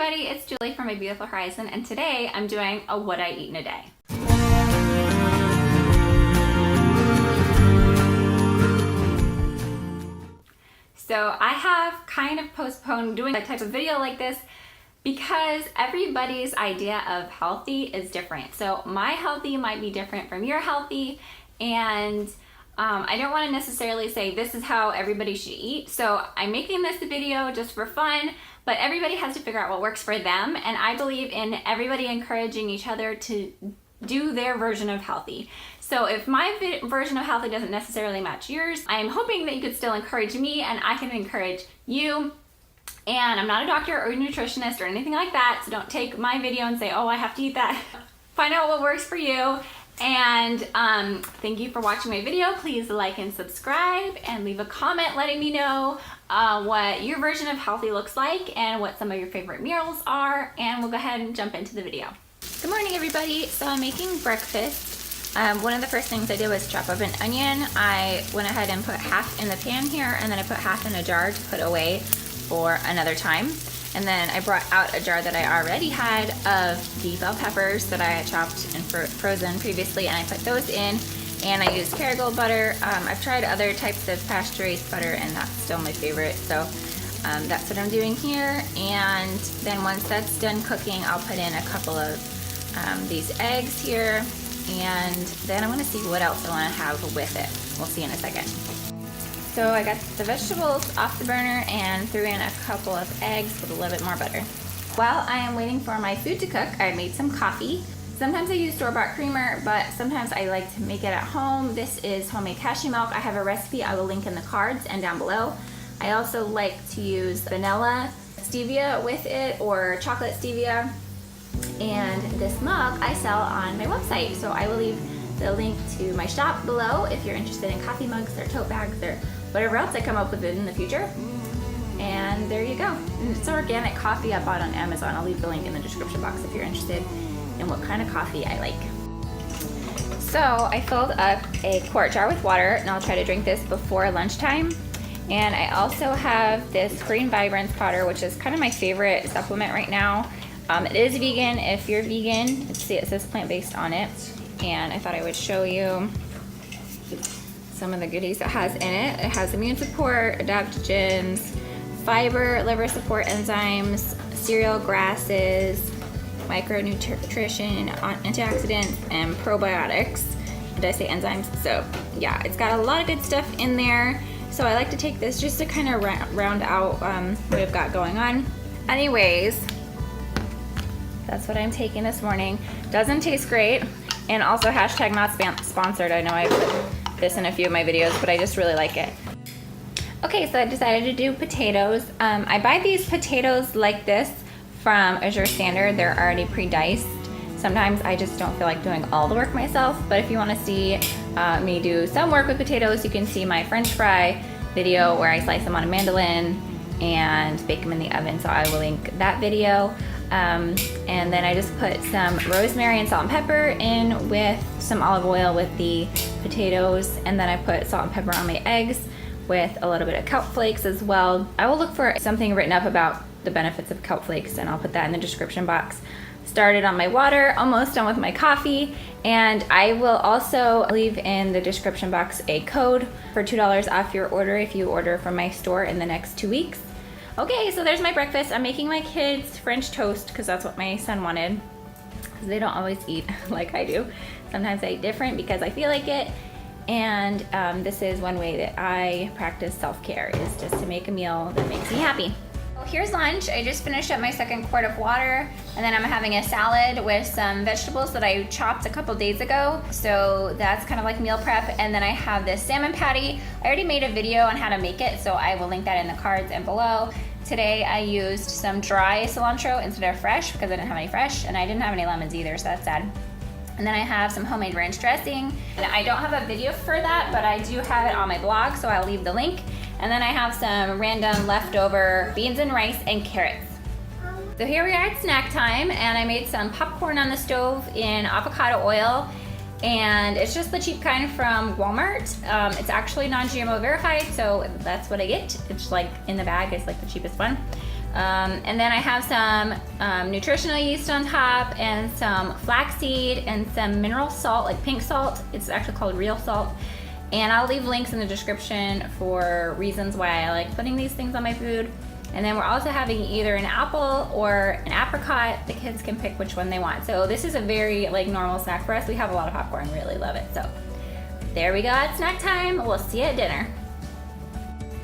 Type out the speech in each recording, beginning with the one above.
everybody, it's Julie from My Beautiful Horizon, and today I'm doing a what I eat in a day. So I have kind of postponed doing a type of video like this because everybody's idea of healthy is different. So my healthy might be different from your healthy, and I don't want to necessarily say this is how everybody should eat. So I'm making this video just for fun, but everybody has to figure out what works for them. And I believe in everybody encouraging each other to do their version of healthy. So if my version of healthy doesn't necessarily match yours, I am hoping that you could still encourage me and I can encourage you. And I'm not a doctor or a nutritionist or anything like that, so don't take my video and say, oh, I have to eat that. Find out what works for you. And thank you for watching my video. Please like and subscribe and leave a comment letting me know what your version of healthy looks like and what some of your favorite meals are, and we'll go ahead and jump into the video. Good morning, everybody. So I'm making breakfast. One of the first things I did was chop up an onion. I went ahead and put half in the pan here, and then I put half in a jar to put away for another time. And then I brought out a jar that I already had of the bell peppers that I had chopped and frozen previously, and I put those in, and I used Kerrygold butter. I've tried other types of pasture-raised butter, and that's still my favorite, so that's what I'm doing here. And then once that's done cooking, I'll put in a couple of these eggs here, and then I want to see what else I want to have with it. We'll see in a second. So I got the vegetables off the burner and threw in a couple of eggs with a little bit more butter. While I am waiting for my food to cook, I made some coffee. Sometimes I use store-bought creamer, but sometimes I like to make it at home. This is homemade cashew milk. I have a recipe I will link in the cards and down below. I also like to use vanilla stevia with it, or chocolate stevia. And this mug I sell on my website, so I will leave the link to my shop below if you're interested in coffee mugs or tote bags or whatever else I come up with in the future. And there you go. And it's organic coffee I bought on Amazon. I'll leave the link in the description box if you're interested in what kind of coffee I like. So I filled up a quart jar with water, and I'll try to drink this before lunchtime. And I also have this Green Vibrance powder, which is kind of my favorite supplement right now. It is vegan. If you're vegan, let's see, it says plant-based on it. And I thought I would show you some of the goodies it has in it. It has immune support, adaptogens, fiber, liver support enzymes, cereal grasses, micronutrition, antioxidants, and probiotics. Did I say enzymes? So yeah, it's got a lot of good stuff in there. So I like to take this just to kind of round out what I've got going on. Anyways, that's what I'm taking this morning. Doesn't taste great. And also hashtag not sponsored. I know I put this in a few of my videos, but I just really like it. Okay, so I decided to do potatoes. I buy these potatoes like this from Azure Standard. They're already pre-diced. Sometimes I just don't feel like doing all the work myself, but if you want to see me do some work with potatoes, you can see my French fry video where I slice them on a mandolin and bake them in the oven, so I will link that video. And then I just put some rosemary and salt and pepper in with some olive oil with the potatoes, and then I put salt and pepper on my eggs with a little bit of kelp flakes as well. I will look for something written up about the benefits of kelp flakes, and I'll put that in the description box. Started on my water, almost done with my coffee, and I will also leave in the description box a code for $2 off your order if you order from my store in the next 2 weeks. Okay, so there's my breakfast. I'm making my kids French toast because that's what my son wanted, because they don't always eat like I do. Sometimes I eat different because I feel like it, and this is one way that I practice self-care, is just to make a meal that makes me happy. Well, here's lunch. I just finished up my second quart of water, and then I'm having a salad with some vegetables that I chopped a couple days ago, so that's kind of like meal prep. And then I have this salmon patty. I already made a video on how to make it, so I will link that in the cards and below. Today I used some dry cilantro instead of fresh because I didn't have any fresh, and I didn't have any lemons either, so that's sad. And then I have some homemade ranch dressing, and I don't have a video for that, but I do have it on my blog, so I'll leave the link. And then I have some random leftover beans and rice and carrots. So here we are at snack time, and I made some popcorn on the stove in avocado oil, and it's just the cheap kind from Walmart. It's actually non-GMO verified, so that's what I get. It's like in the bag, it's like the cheapest one. And then I have some nutritional yeast on top and some flaxseed and some mineral salt, like pink salt. It's actually called real salt. And I'll leave links in the description for reasons why I like putting these things on my food. And then we're also having either an apple or an apricot. The kids can pick which one they want. So this is a very like normal snack for us. We have a lot of popcorn, really love it. So there we go, it's snack time. We'll see you at dinner.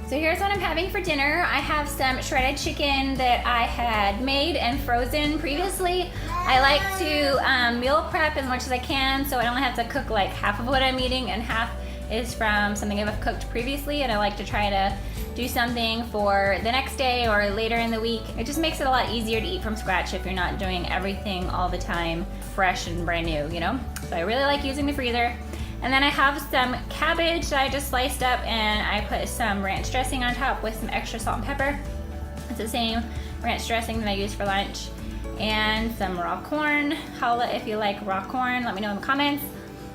So here's what I'm having for dinner. I have some shredded chicken that I had made and frozen previously. I like to meal prep as much as I can so I only have to cook like half of what I'm eating and half is from something I've cooked previously, and I like to try to do something for the next day or later in the week. It just makes it a lot easier to eat from scratch if you're not doing everything all the time fresh and brand new, you know? So I really like using the freezer. And then I have some cabbage that I just sliced up and I put some ranch dressing on top with some extra salt and pepper. It's the same ranch dressing that I use for lunch. And some raw corn. Holla if you like raw corn, let me know in the comments.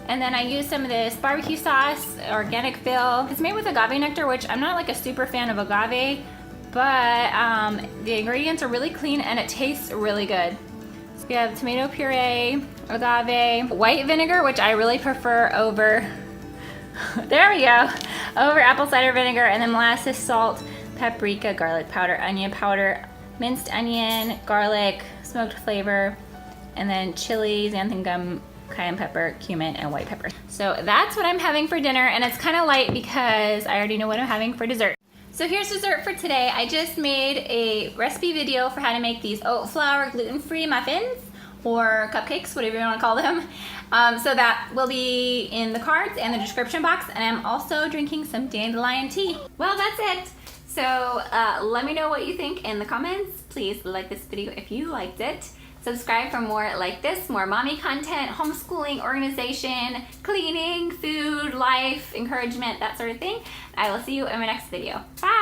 And then I use some of this barbecue sauce, organic fill. It's made with agave nectar, which I'm not like a super fan of agave, but the ingredients are really clean and it tastes really good. So we have tomato puree, agave, white vinegar, which I really prefer over, there we go, over apple cider vinegar, and then molasses, salt, paprika, garlic powder, onion powder, minced onion, garlic, smoked flavor, and then chili, xanthan gum, cayenne pepper, cumin, and white pepper. So that's what I'm having for dinner, and it's kind of light because I already know what I'm having for dessert. So here's dessert for today. I just made a recipe video for how to make these oat flour gluten-free muffins or cupcakes, whatever you want to call them. So that will be in the cards and the description box, and I'm also drinking some dandelion tea. Well, that's it. So let me know what you think in the comments. Please like this video if you liked it. Subscribe for more like this, more mommy content, homeschooling, organization, cleaning, food, life, encouragement, that sort of thing. I will see you in my next video. Bye!